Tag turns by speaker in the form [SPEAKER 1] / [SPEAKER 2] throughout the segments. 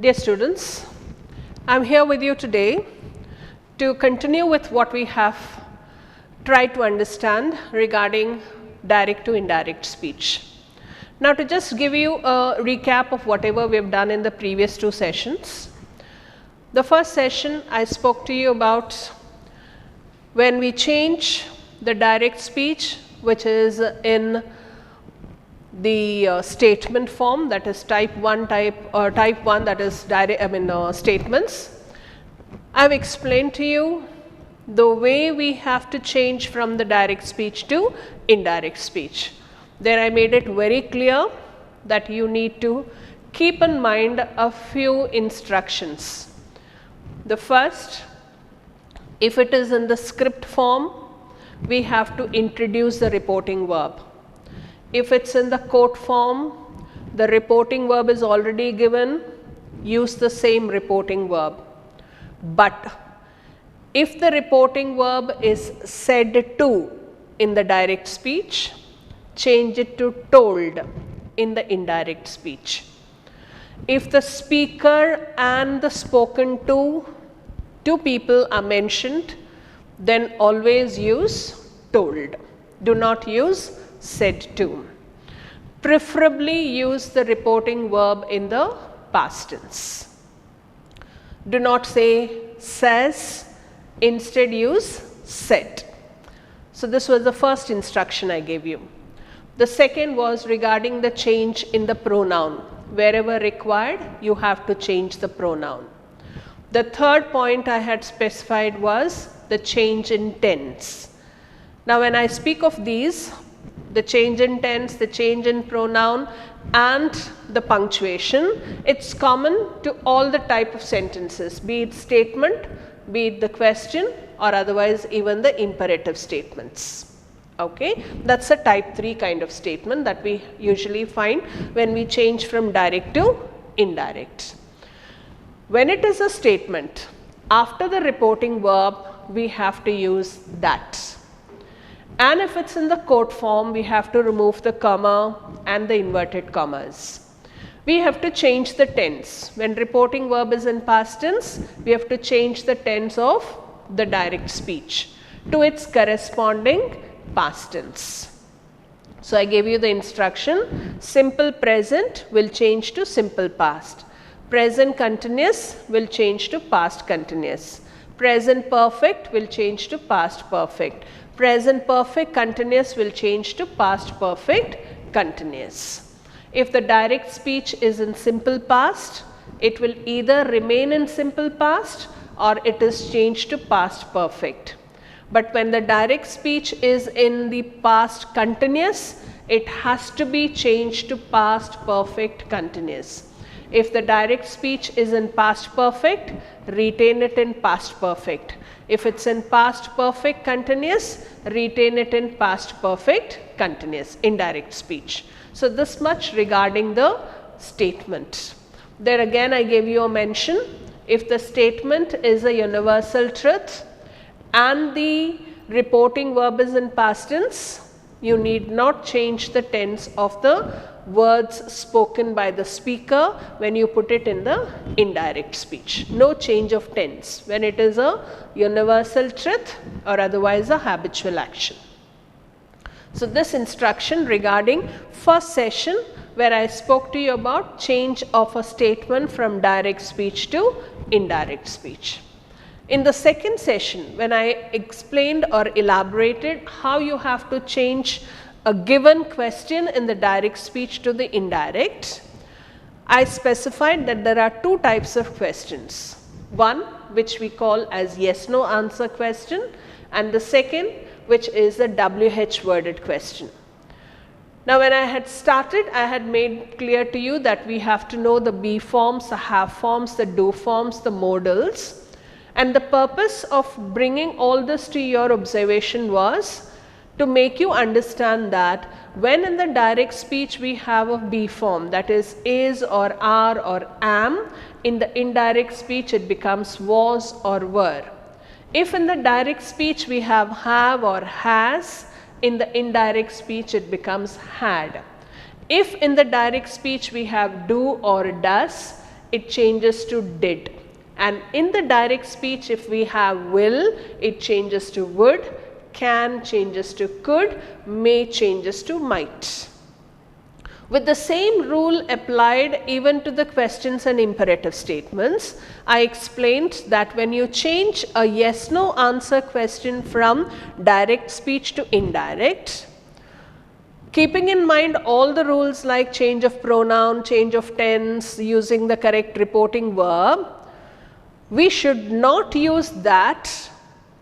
[SPEAKER 1] Dear students, I am here with you today to continue with what we have tried to understand regarding direct to indirect speech. Now, to just give you a recap of whatever we have done in the previous two sessions. The first session I spoke to you about when we change the direct speech, which is in the statement form, that is type 1 that is statements. I have explained to you the way we have to change from the direct speech to indirect speech. There I made it very clear that you need to keep in mind a few instructions. The first, if it is in the script form, we have to introduce the reporting verb. If it's in the quote form, the reporting verb is already given, use the same reporting verb. But if the reporting verb is said to in the direct speech, change it to told in the indirect speech. If the speaker and the spoken to, two people are mentioned, then always use told. Do not use said to. Preferably use the reporting verb in the past tense. Do not say says, instead use said. So, this was the first instruction I gave you. The second was regarding the change in the pronoun. Wherever required, you have to change the pronoun. The third point I had specified was the change in tense. Now, when I speak of these, the change in tense, the change in pronoun and the punctuation, it's common to all the type of sentences, be it statement, be it the question, or otherwise even the imperative statements. Okay, that's a type 3 kind of statement that we usually find when we change from direct to indirect. When it is a statement, after the reporting verb, we have to use that. And if it's in the quote form, we have to remove the comma and the inverted commas. We have to change the tense. When reporting verb is in past tense, we have to change the tense of the direct speech to its corresponding past tense. So, I gave you the instruction, simple present will change to simple past, present continuous will change to past continuous, present perfect will change to past perfect, present perfect continuous will change to past perfect continuous. If the direct speech is in simple past, it will either remain in simple past or it is changed to past perfect. But when the direct speech is in the past continuous, it has to be changed to past perfect continuous. If the direct speech is in past perfect, retain it in past perfect. If it's in past perfect continuous, retain it in past perfect continuous, indirect speech. So, this much regarding the statement. There again I gave you a mention, if the statement is a universal truth and the reporting verb is in past tense, you need not change the tense of the words spoken by the speaker when you put it in the indirect speech. No change of tense when it is a universal truth or otherwise a habitual action. So, this instruction regarding first session where I spoke to you about change of a statement from direct speech to indirect speech. In the second session, when I explained or elaborated how you have to change a given question in the direct speech to the indirect, I specified that there are two types of questions. One which we call as yes no answer question, and the second which is a WH worded question. Now, when I had started, I had made clear to you that we have to know the be forms, the have forms, the do forms, the modals. And the purpose of bringing all this to your observation was to make you understand that when in the direct speech we have a be form, that is or are or am, in the indirect speech it becomes was or were. If in the direct speech we have or has, in the indirect speech it becomes had. If in the direct speech we have do or does, it changes to did. And in the direct speech, if we have will, it changes to would, can changes to could, may changes to might. With the same rule applied even to the questions and imperative statements, I explained that when you change a yes no answer question from direct speech to indirect, keeping in mind all the rules like change of pronoun, change of tense, using the correct reporting verb, we should not use that,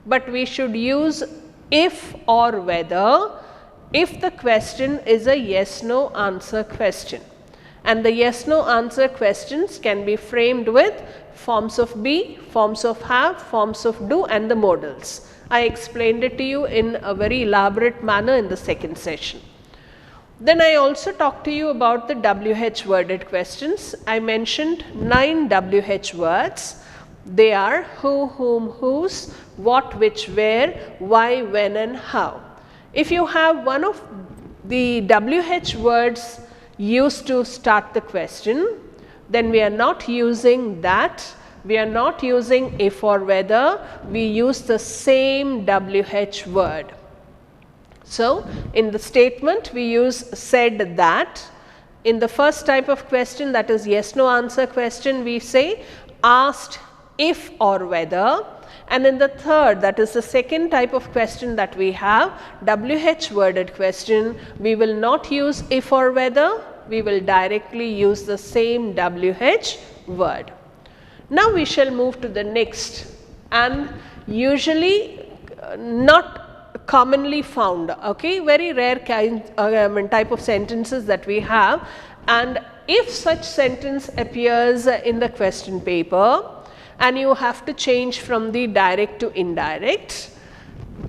[SPEAKER 1] but we should use if or whether if the question is a yes no answer question. And the yes no answer questions can be framed with forms of be, forms of have, forms of do and the modals. I explained it to you in a very elaborate manner in the second session. Then I also talked to you about the WH worded questions. I mentioned 9 WH words. They are who, whom, whose, what, which, where, why, when and how. If you have one of the WH words used to start the question, then we are not using that. We are not using if or whether. We use the same WH word. So, in the statement we use said that. In the first type of question, that is yes no answer question, we say asked if or whether, and in the third, that is the second type of question that we have, WH worded question, we will not use if or whether, we will directly use the same WH word. Now we shall move to the next and usually not commonly found, okay, very rare type of sentences that we have, and if such sentence appears in the question paper, and you have to change from the direct to indirect,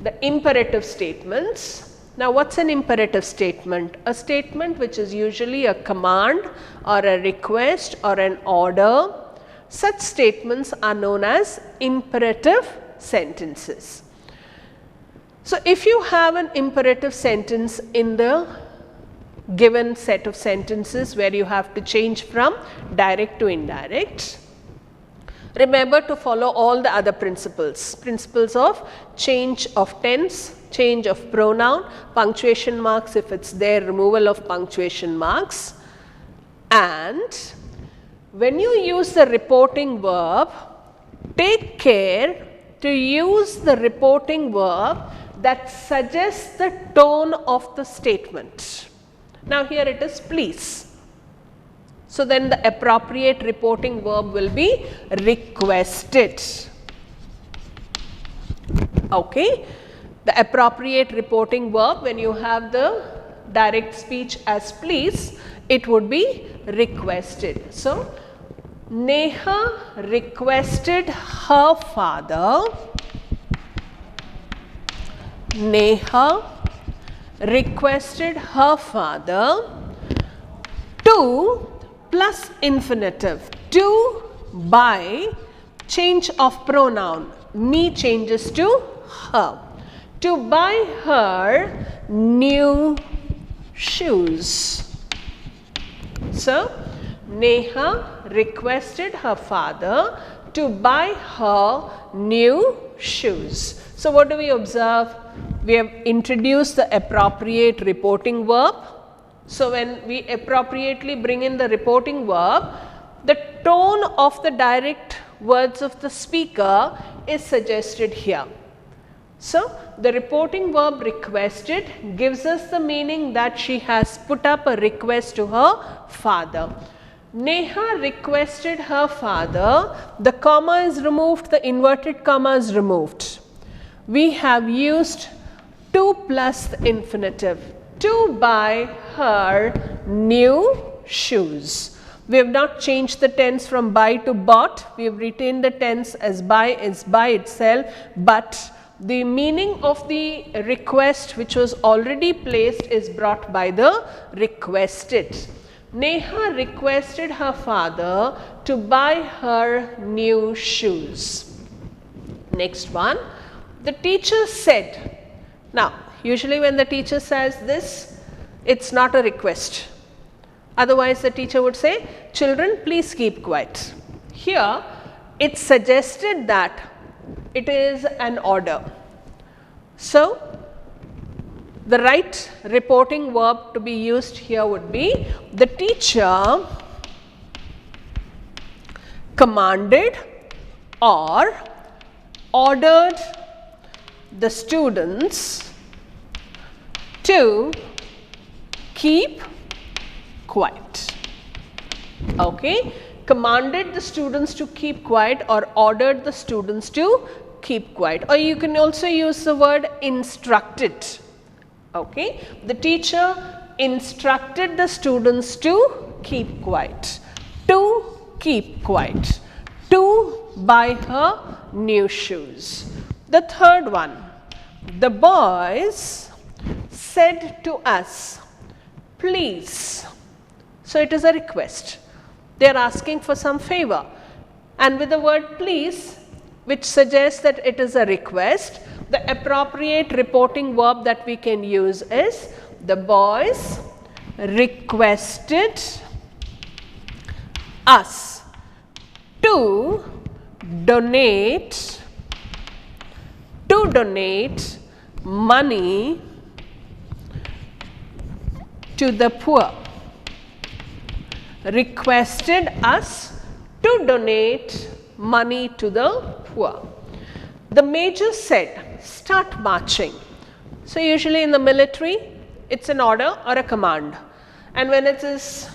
[SPEAKER 1] the imperative statements. Now, what's an imperative statement? A statement which is usually a command or a request or an order. Such statements are known as imperative sentences. So, if you have an imperative sentence in the given set of sentences where you have to change from direct to indirect, remember to follow all the other principles. Principles of change of tense, change of pronoun, punctuation marks if it's there, removal of punctuation marks. And when you use the reporting verb, take care to use the reporting verb that suggests the tone of the statement. Now here it is please. So then the appropriate reporting verb will be requested. Okay. The appropriate reporting verb when you have the direct speech as please, it would be requested. So Neha requested her father. Neha requested her father to plus infinitive, to buy, change of pronoun, me changes to her, to buy her new shoes. So Neha requested her father to buy her new shoes. So what do we observe? We have introduced the appropriate reporting verb. So when we appropriately bring in the reporting verb, the tone of the direct words of the speaker is suggested here. So the reporting verb requested gives us the meaning that she has put up a request to her father. Neha requested her father, the comma is removed, the inverted comma is removed. We have used to plus the infinitive, to buy her new shoes. We have not changed the tense from buy to bought, we have retained the tense as by itself, but the meaning of the request which was already placed is brought by the requested. Neha requested her father to buy her new shoes. Next one, the teacher said. Now, usually when the teacher says this, it's not a request. Otherwise, the teacher would say, children, please keep quiet. Here, it suggested that it is an order. So, the right reporting verb to be used here would be the teacher commanded or ordered the students to keep quiet. Okay, commanded the students to keep quiet or ordered the students to keep quiet, or you can also use the word instructed. Okay, the teacher instructed the students to keep quiet, to keep quiet, to buy her new shoes. The third one, the boys said to us, please. So, it is a request. They are asking for some favor, and with the word please, which suggests that it is a request, the appropriate reporting verb that we can use is the boys requested us to donate money to the poor. Requested us to donate money to the poor. The major said, start marching. So, usually in the military, it's an order or a command. And when it is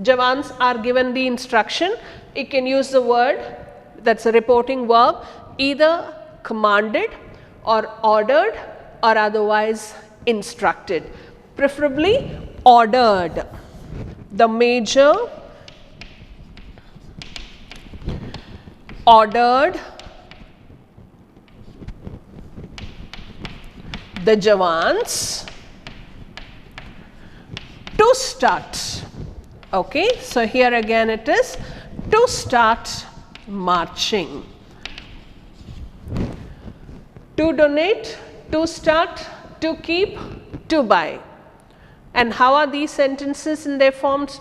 [SPEAKER 1] Jawans are given the instruction, it can use the word, that's a reporting verb, either commanded or ordered or otherwise instructed. Preferably ordered. The major ordered the Jawans to start. Okay, so here again it is to start marching. To donate, to start, to keep, to buy. And how are these sentences in their forms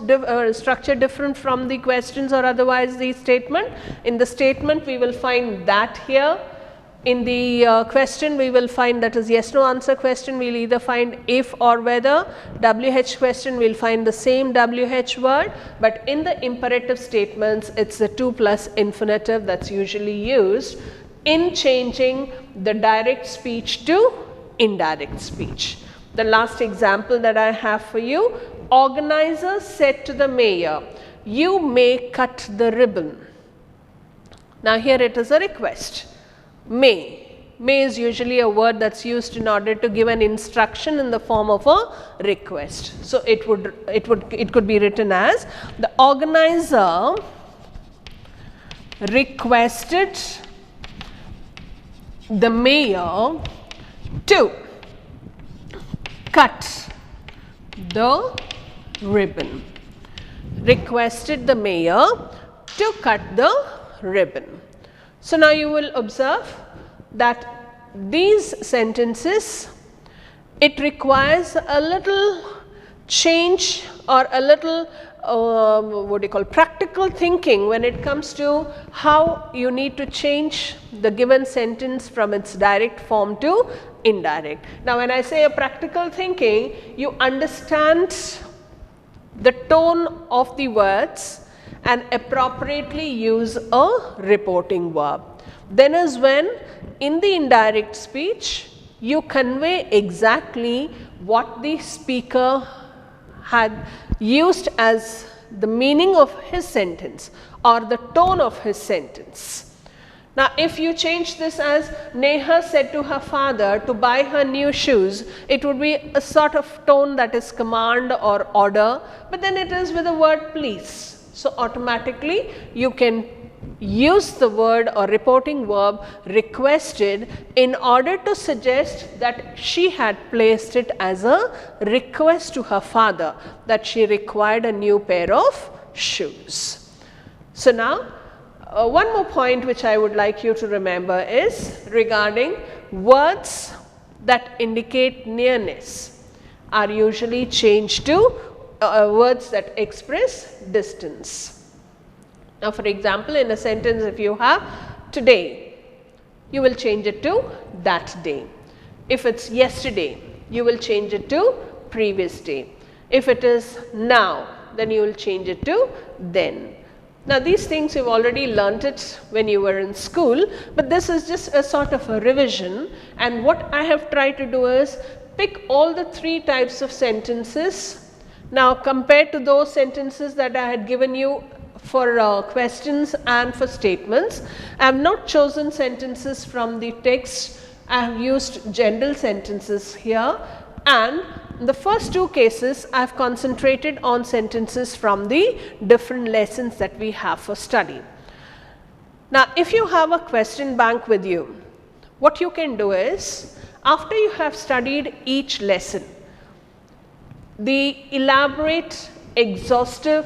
[SPEAKER 1] structure different from the questions or otherwise the statement? In the statement we will find that here. In the question we will find, that is yes no answer question, we will either find if or whether. WH question we will find the same WH word, but in the imperative statements it is the to plus infinitive that is usually used in changing the direct speech to indirect speech. The last example that I have for you, organizer said to the mayor, you may cut the ribbon. Now here it is a request. May. May is usually a word that is used in order to give an instruction in the form of a request. So it could be written as the organizer requested the mayor to cut the ribbon. Requested the mayor to cut the ribbon. So now you will observe that these sentences, it requires a little change or a little practical thinking when it comes to how you need to change the given sentence from its direct form to indirect. Now when I say a practical thinking, you understand the tone of the words and appropriately use a reporting verb. Then is when in the indirect speech you convey exactly what the speaker had used as the meaning of his sentence or the tone of his sentence. Now if you change this as Neha said to her father to buy her new shoes, it would be a sort of tone that is command or order, but then it is with the word please. So automatically you can use the word or reporting verb requested in order to suggest that she had placed it as a request to her father that she required a new pair of shoes. So now one more point which I would like you to remember is regarding words that indicate nearness are usually changed to words that express distance. Now, for example, in a sentence, if you have today, you will change it to that day. If it's yesterday, you will change it to previous day. If it is now, then you will change it to then. Now, these things you've already learnt it when you were in school, but this is just a sort of a revision, and what I have tried to do is pick all the 3 types of sentences. Now, compared to those sentences that I had given you for questions and for statements, I have not chosen sentences from the text. I have used general sentences here, and in the first 2 cases I have concentrated on sentences from the different lessons that we have for study. Now, if you have a question bank with you, what you can do is, after you have studied each lesson, the elaborate, exhaustive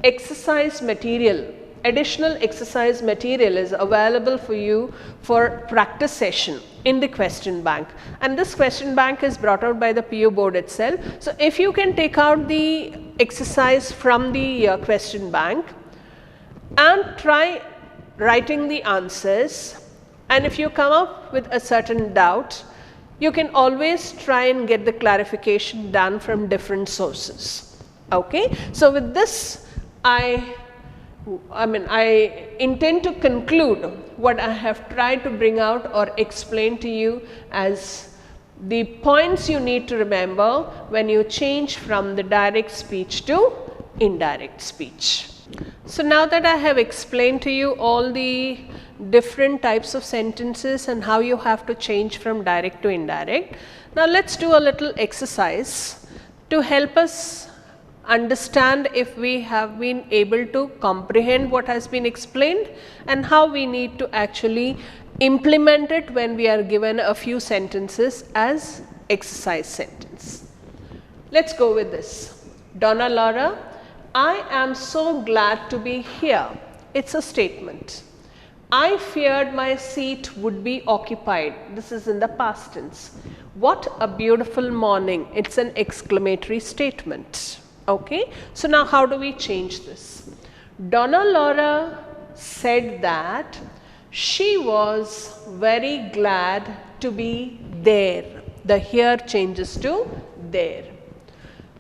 [SPEAKER 1] exercise material, additional exercise material is available for you for practice session in the question bank, and this question bank is brought out by the PU board itself. So, if you can take out the exercise from the question bank and try writing the answers, and if you come up with a certain doubt, you can always try and get the clarification done from different sources. Okay? So, with this I intend to conclude what I have tried to bring out or explain to you as the points you need to remember when you change from the direct speech to indirect speech. So, now that I have explained to you all the different types of sentences and how you have to change from direct to indirect, now let us do a little exercise to help us understand if we have been able to comprehend what has been explained and how we need to actually implement it when we are given a few sentences as exercise sentence. Let us go with this. Donna Laura, I am so glad to be here. It's a statement. I feared my seat would be occupied. This is in the past tense. What a beautiful morning. It's an exclamatory statement. Okay. So, now how do we change this? Donna Laura said that she was very glad to be there. The here changes to there.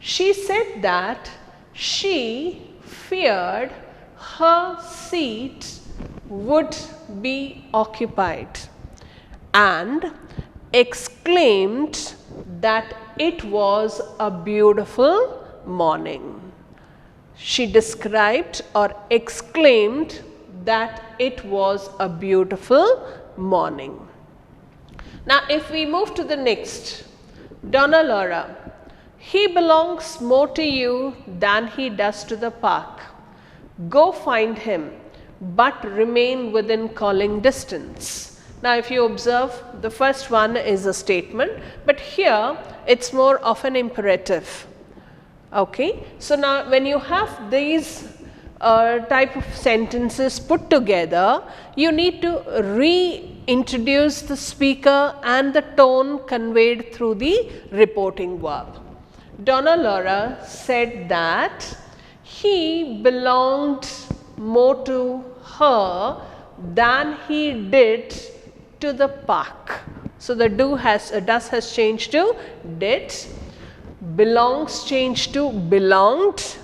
[SPEAKER 1] She said that she feared her seat would be occupied and exclaimed that it was a beautiful morning. She described or exclaimed that it was a beautiful morning. Now, if we move to the next, Donna Laura, he belongs more to you than he does to the park. Go find him, but remain within calling distance. Now, if you observe, the first one is a statement, but here it's more of an imperative. Okay. So, now when you have these type of sentences put together, you need to reintroduce the speaker and the tone conveyed through the reporting verb. Donna Laura said that he belonged more to her than he did to the park. So, the does has changed to did, belongs changed to belonged.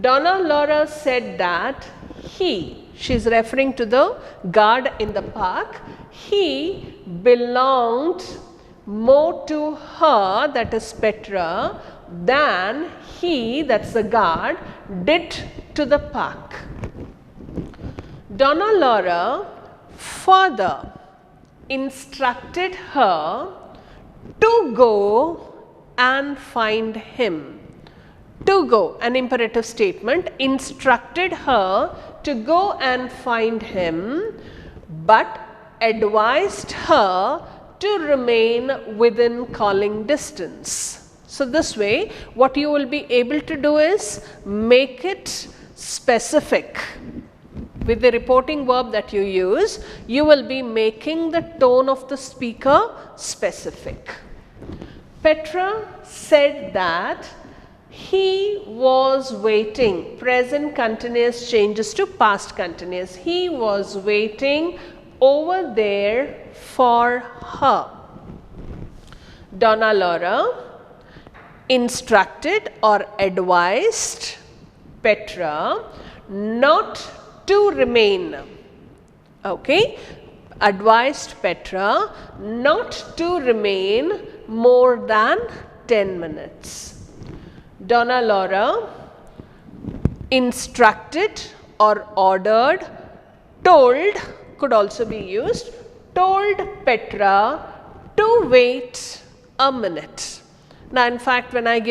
[SPEAKER 1] Donna Laura said that she is referring to the guard in the park, he belonged more to her, that is Petra, than he, that is the guard, did to the park. Donna Laura further instructed her to go and find him. To go, an imperative statement, instructed her to go and find him, but advised her to remain within calling distance. So, this way what you will be able to do is make it specific. With the reporting verb that you use, you will be making the tone of the speaker specific. Petra said that He was waiting. Present continuous changes to past continuous. He was waiting over there for her. Donna Laura instructed or advised Petra not to remain. Okay, advised Petra not to remain more than 10 minutes. Donna Laura instructed or ordered, told could also be used, told Petra to wait a minute. Now, in fact, when I had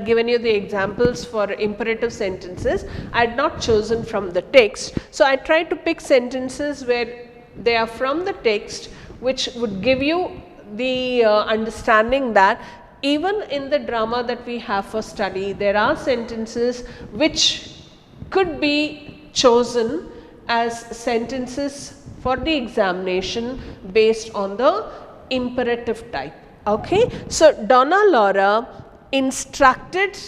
[SPEAKER 1] given you the examples for imperative sentences, I had not chosen from the text. So, I tried to pick sentences where they are from the text, which would give you the understanding that even in the drama that we have for study, there are sentences which could be chosen as sentences for the examination based on the imperative type. Okay, so Donna Laura instructed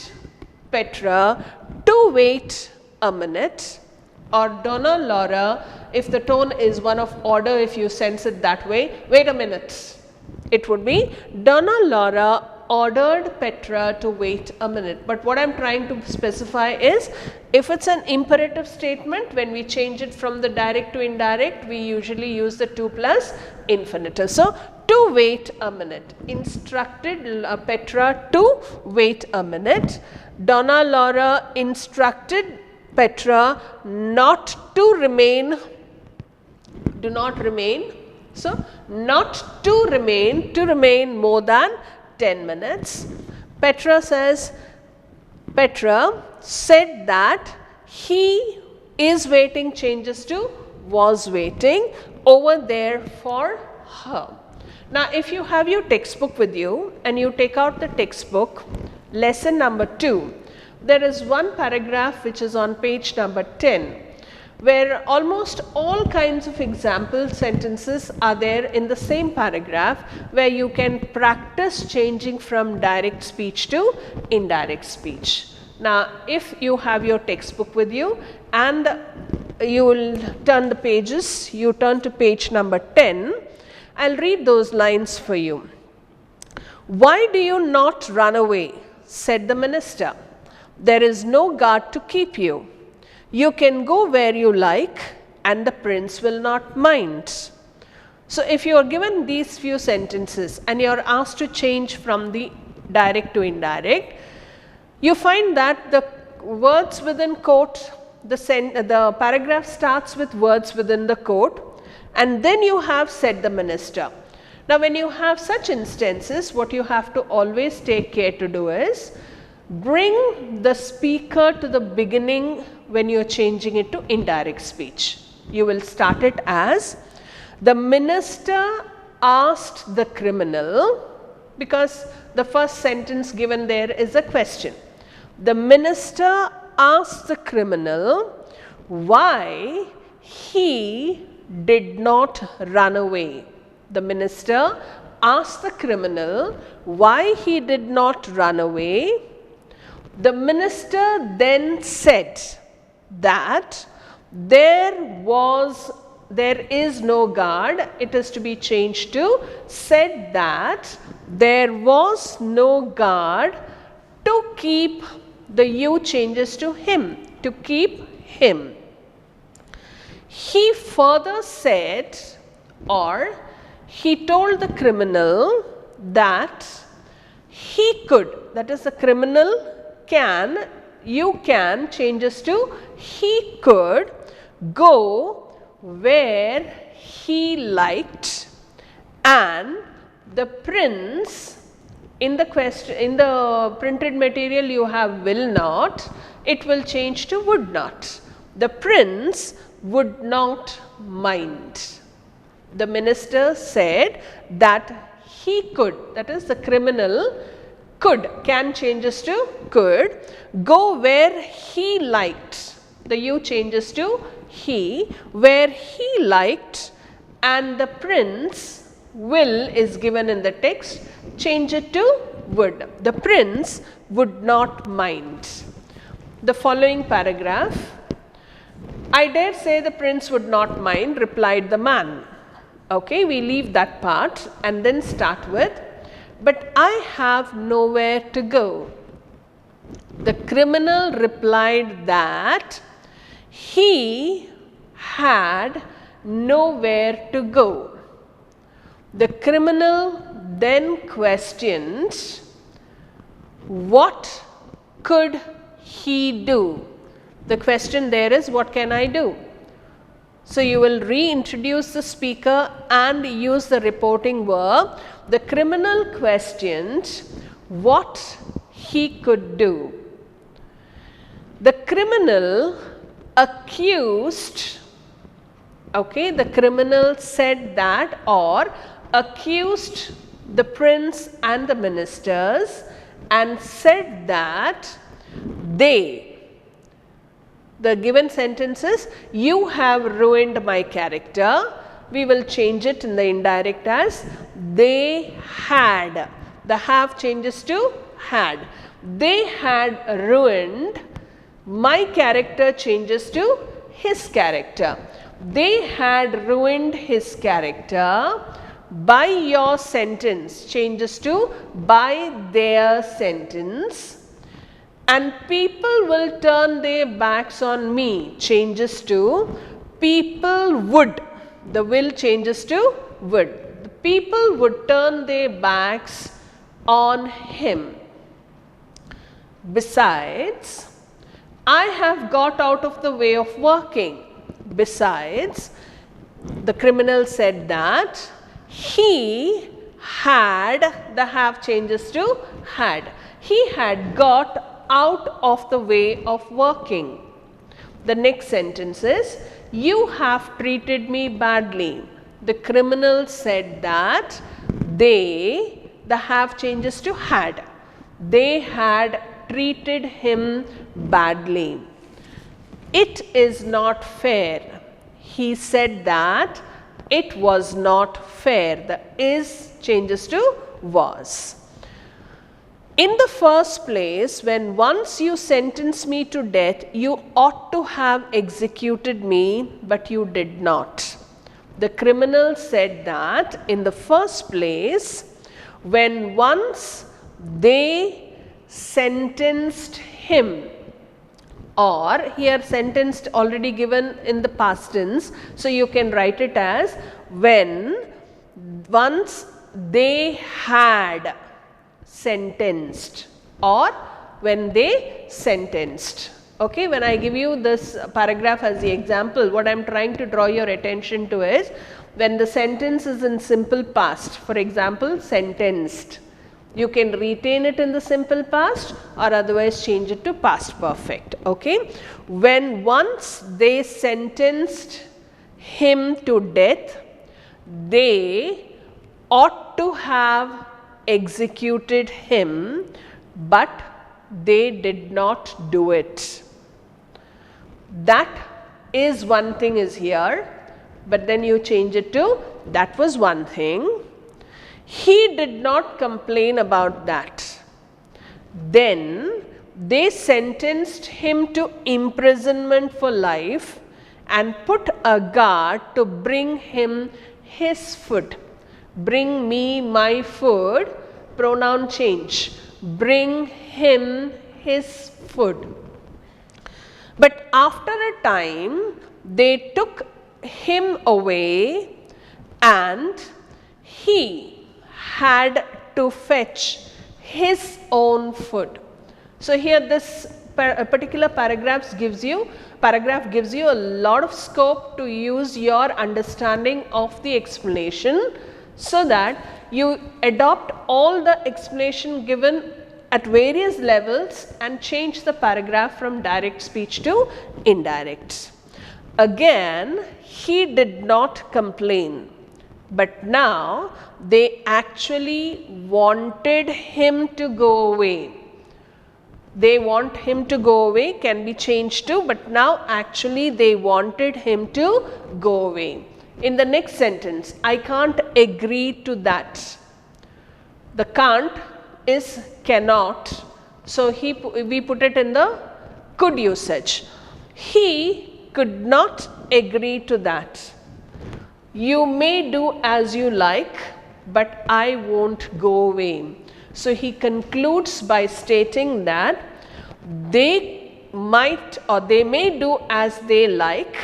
[SPEAKER 1] Petra to wait a minute, or Donna Laura, if the tone is one of order, if you sense it that way, wait a minute. It would be Donna Laura ordered Petra to wait a minute. But what I am trying to specify is, if it's an imperative statement, when we change it from the direct to indirect, we usually use the to plus infinitive. So, to wait a minute. Instructed Petra to wait a minute. Donna Laura instructed Petra not to remain, do not remain. So, not to remain more than 10 minutes. Petra said that he is waiting changes to was waiting over there for her. Now, if you have your textbook with you and you take out the textbook, lesson number 2, there is one paragraph which is on page number 10, where almost all kinds of example sentences are there in the same paragraph, where you can practice changing from direct speech to indirect speech. Now, if you have your textbook with you and you will turn the pages, you turn to page number 10, I'll read those lines for you. "Why do you not run away?" said the minister. "There is no guard to keep you. You can go where you like and the prince will not mind." So, if you are given these few sentences and you are asked to change from the direct to indirect, you find that the words within quote, the paragraph starts with words within the quote, and then you have said the minister. Now, when you have such instances, what you have to always take care to do is bring the speaker to the beginning when you are changing it to indirect speech. You will start it as, "The minister asked the criminal," because the first sentence given there is a question. "The minister asked the criminal why he did not run away." The minister asked the criminal why he did not run away. The minister then said that there is no guard. It is to be changed to said that there was no guard to keep, the you changes to him, to keep him. He further said, or he told the criminal that he could, that is the criminal can, you can changes to he could go where he liked, and the prince, in the question, in the printed material you have will not, it will change to would not. The prince would not mind. The minister said that he could, that is the criminal could, can changes to could, go where he liked. The you changes to he, where he liked, and the prince will is given in the text, change it to would. The prince would not mind. The following paragraph, I dare say the prince would not mind, replied the man. Okay, we leave that part and then start with, but I have nowhere to go. The criminal replied that he had nowhere to go. The criminal then questioned, what could he do? The question there is, what can I do? So you will reintroduce the speaker and use the reporting verb. The criminal questioned what he could do. The criminal accused, okay, the criminal said that, or accused the prince and the ministers and said that they, the given sentence is, you have ruined my character. We will change it in the indirect as they had. The have changes to had. They had ruined my character changes to his character. They had ruined his character by your sentence changes to by their sentence. And people will turn their backs on me changes to people would. The will changes to would. The people would turn their backs on him. Besides, I have got out of the way of working. Besides, the criminal said that he had, the have changes to had. He had got out of the way of working. The next sentence is, you have treated me badly. The criminal said that they, the have changes to had. They had treated him badly. It is not fair. He said that it was not fair. The is changes to was. In the first place, when once you sentenced me to death, you ought to have executed me, but you did not. The criminal said that in the first place, when once they sentenced him, or here sentenced already given in the past tense, so you can write it as when once they had sentenced, or when they sentenced. Okay, when I give you this paragraph as the example, what I am trying to draw your attention to is when the sentence is in simple past, for example, sentenced, you can retain it in the simple past or otherwise change it to past perfect. Okay, when once they sentenced him to death, they ought to have executed him, but they did not do it. That is one thing is here, but then you change it to that was one thing. He did not complain about that. Then they sentenced him to imprisonment for life and put a guard to bring him his food. Bring me my food, pronoun change. Bring him his food. But after a time, they took him away and he had to fetch his own food. So here this particular paragraph gives you a lot of scope to use your understanding of the explanation, so that you adopt all the explanation given at various levels and change the paragraph from direct speech to indirect. Again, he did not complain, but now they actually wanted him to go away. They want him to go away can be changed to, but now actually they wanted him to go away. In the next sentence, I can't agree to that. The can't is cannot. So we put it in the could usage. He could not agree to that. You may do as you like, but I won't go away. So he concludes by stating that they might or they may do as they like,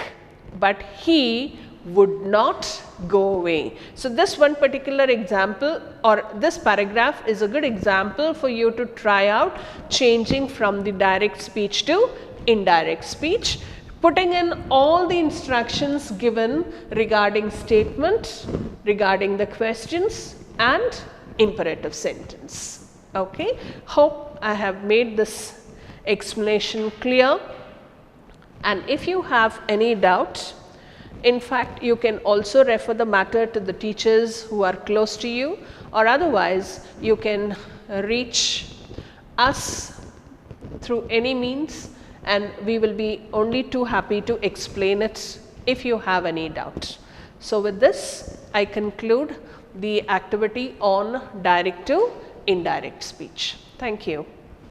[SPEAKER 1] but he would not go away. So this one particular example or this paragraph is a good example for you to try out changing from the direct speech to indirect speech, putting in all the instructions given regarding statement, regarding the questions and imperative sentence. Okay, hope I have made this explanation clear, and if you have any doubt, in fact you can also refer the matter to the teachers who are close to you, or otherwise you can reach us through any means, and we will be only too happy to explain it if you have any doubt. So with this I conclude the activity on direct to indirect speech. Thank you.